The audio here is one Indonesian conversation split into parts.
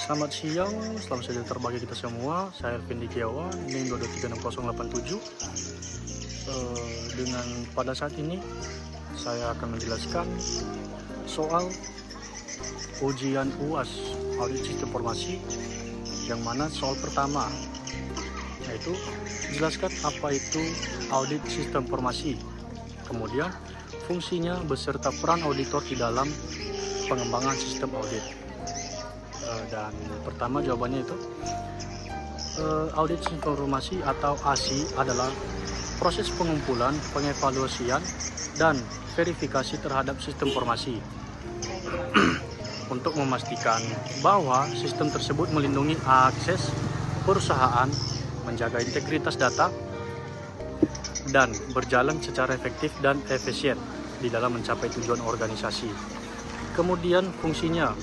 Selamat siang, selamat sejahtera bagi kita semua. Saya Elvin Dikiawan, NIM 2236087. Dengan pada saat ini saya akan menjelaskan soal ujian UAS audit sistem informasi, yang mana soal pertama yaitu jelaskan apa itu audit sistem informasi, kemudian fungsinya beserta peran auditor di dalam pengembangan sistem audit. Dan pertama jawabannya itu audit sistem informasi atau ASI adalah proses pengumpulan, pengevaluasian, dan verifikasi terhadap sistem informasi untuk memastikan bahwa sistem tersebut melindungi akses perusahaan, menjaga integritas data, dan berjalan secara efektif dan efisien di dalam mencapai tujuan organisasi. Kemudian fungsinya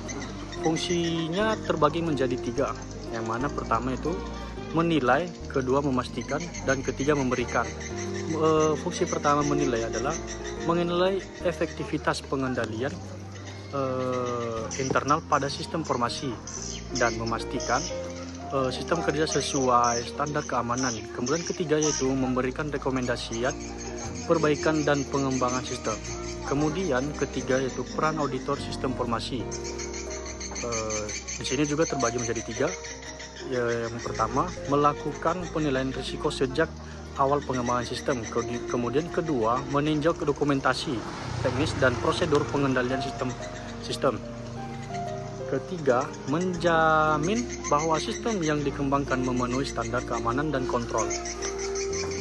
terbagi menjadi 3, yang mana pertama itu menilai, kedua memastikan, dan ketiga memberikan. Fungsi pertama menilai adalah menilai efektivitas pengendalian internal pada sistem informasi dan memastikan sistem kerja sesuai standar keamanan. Kemudian ketiga yaitu memberikan rekomendasi perbaikan dan pengembangan sistem. Kemudian ketiga yaitu peran auditor sistem informasi. Di sini juga terbagi menjadi 3. Yang pertama, melakukan penilaian risiko sejak awal pengembangan sistem. Kemudian kedua, meninjau ke dokumentasi teknis dan prosedur pengendalian sistem. Ketiga, menjamin bahwa sistem yang dikembangkan memenuhi standar keamanan dan kontrol.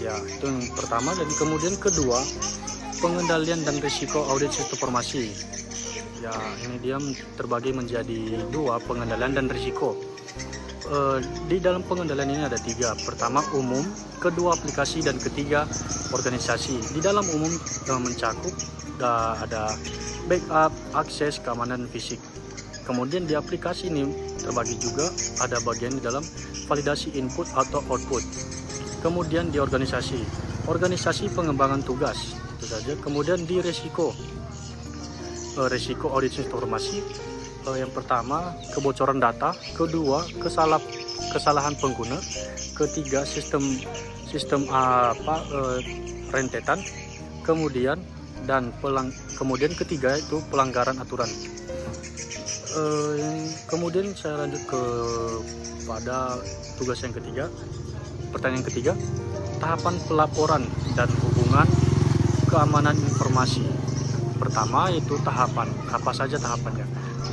Ya, itu yang pertama. Dan kemudian kedua, pengendalian dan risiko audit sistem informasi. Ya, ini dia terbagi menjadi 2, pengendalian dan risiko. Di dalam pengendalian ini ada 3. Pertama umum, kedua aplikasi, dan ketiga organisasi. Di dalam umum mencakup ada backup, akses, keamanan fisik. Kemudian di aplikasi ini terbagi juga ada bagian di dalam validasi input atau output. Kemudian di organisasi pengembangan tugas, itu saja. Kemudian di risiko audit sistem informasi, yang pertama kebocoran data, kedua kesalahan pengguna, ketiga sistem rentetan, kemudian ketiga itu pelanggaran aturan. Kemudian saya lanjut pada tugas yang ketiga. Pertanyaan ketiga, tahapan pelaporan dan hubungan keamanan informasi. Pertama yaitu tahapan. Apa saja tahapannya?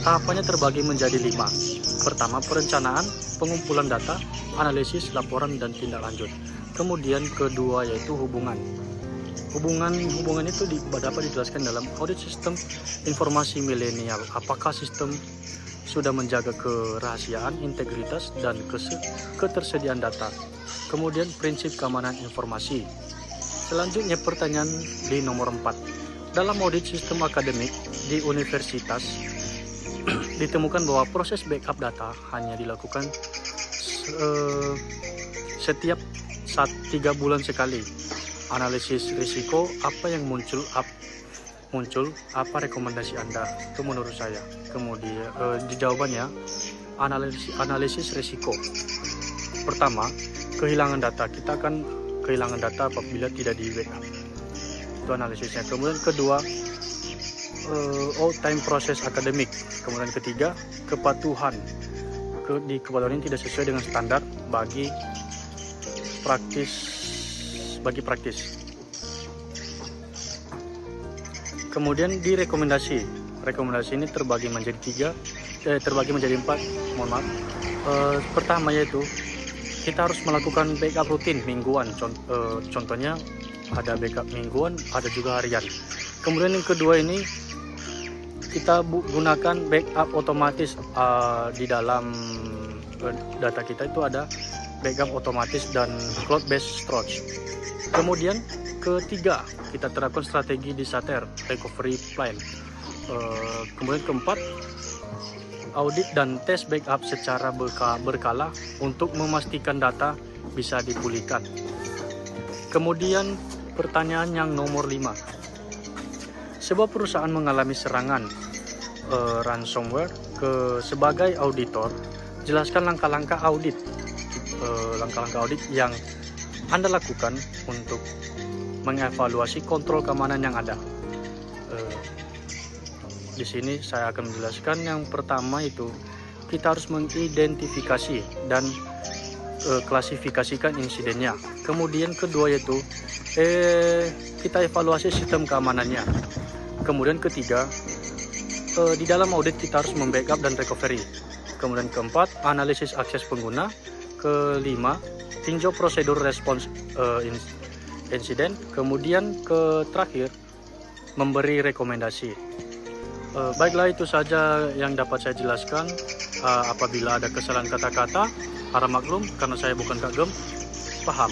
Tahapannya terbagi menjadi 5. Pertama, perencanaan, pengumpulan data, analisis, laporan, dan tindak lanjut. Kemudian kedua yaitu hubungan. Hubungan itu dapat dijelaskan dalam audit sistem informasi milenial. Apakah sistem sudah menjaga kerahasiaan, integritas, dan ketersediaan data. Kemudian prinsip keamanan informasi. Selanjutnya pertanyaan di nomor 4. Dalam audit sistem akademik di universitas ditemukan bahwa proses backup data hanya dilakukan setiap 3 bulan sekali. Analisis risiko, apa yang muncul, apa rekomendasi Anda? Itu menurut saya. Kemudian di jawabannya, analisis risiko. Pertama, kehilangan data. Kita akan kehilangan data apabila tidak di backup. Itu analisisnya. Kemudian kedua, time proses akademik. Kemudian ketiga, kepatuhan. Kepatuhan ini tidak sesuai dengan standar bagi praktis. Kemudian di rekomendasi ini terbagi menjadi 4. Mohon maaf. Pertama yaitu kita harus melakukan backup rutin mingguan. Contohnya ada backup mingguan, ada juga harian. Kemudian yang kedua ini kita gunakan backup otomatis. Di dalam data kita itu ada backup otomatis dan cloud based storage. Kemudian ketiga, kita terapkan strategi disaster recovery plan. Kemudian keempat, audit dan tes backup secara berkala untuk memastikan data bisa dipulihkan. Kemudian pertanyaan yang nomor 5. Sebuah perusahaan mengalami serangan ransomware sebagai auditor, jelaskan langkah-langkah audit, yang Anda lakukan untuk mengevaluasi kontrol keamanan yang ada. Di sini saya akan menjelaskan yang pertama itu kita harus mengidentifikasi dan klasifikasikan insidennya. Kemudian kedua yaitu kita evaluasi sistem keamanannya. Kemudian ketiga, di dalam audit kita harus membackup dan recovery. Kemudian keempat, analisis akses pengguna. Kelima, tinjau prosedur respons insiden. Kemudian terakhir, memberi rekomendasi. Baiklah, itu saja yang dapat saya jelaskan. Apabila ada kesalahan kata-kata, harap maklum karena saya bukan Kak Gem. Paham.